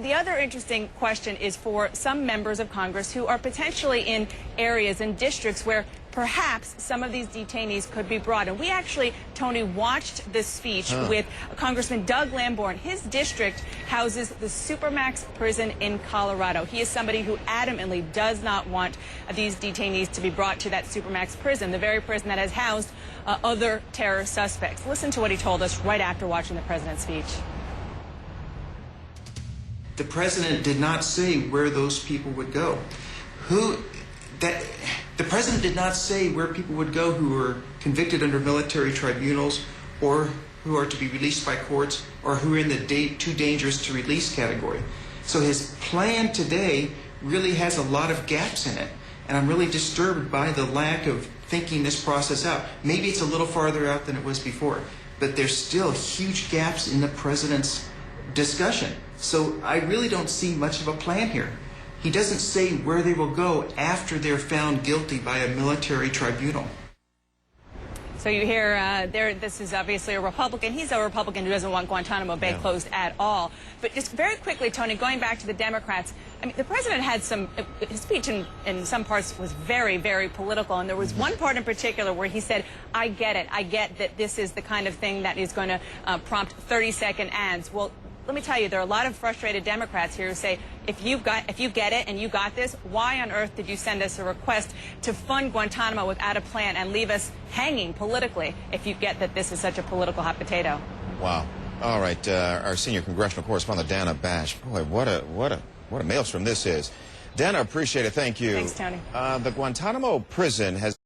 the other interesting question is for some members of Congress who are potentially in areas and districts where perhaps some of these detainees could be brought. And we actually, Tony, watched this speech with Congressman Doug Lamborn. His district houses the SUPERMAX prison in Colorado. He is somebody who adamantly does not want these detainees to be brought to that SUPERMAX prison, the very prison that has housed other terror suspects. Listen to what he told us right after watching the president's speech. The president did not say where those people would go. The president did not say where people would go who were convicted under military tribunals or who are to be released by courts or who are in the too dangerous to release category. So his plan today really has a lot of gaps in it. And I'm really disturbed by the lack of thinking this process out. Maybe it's a little farther out than it was before, but there's still huge gaps in the president's discussion. So I really don't see much of a plan here. He doesn't say where they will go after they're found guilty by a military tribunal. So you hear this is obviously a Republican. He's a Republican who doesn't want Guantanamo Bay closed at all. But just very quickly, Tony, going back to the Democrats, I mean, the president had his speech in some parts was very, very political. And there was one part in particular where he said, I get it. I get that this is the kind of thing that is going to prompt 30-second ads. Well, let me tell you, there are a lot of frustrated Democrats here who say, if you get it and you got this, why on earth did you send us a request to fund Guantanamo without a plan and leave us hanging politically if you get that this is such a political hot potato? Wow. All right, our senior congressional correspondent, Dana Bash. Boy, what a maelstrom this is. Dana, appreciate it. Thank you. Thanks, Tony. The Guantanamo prison has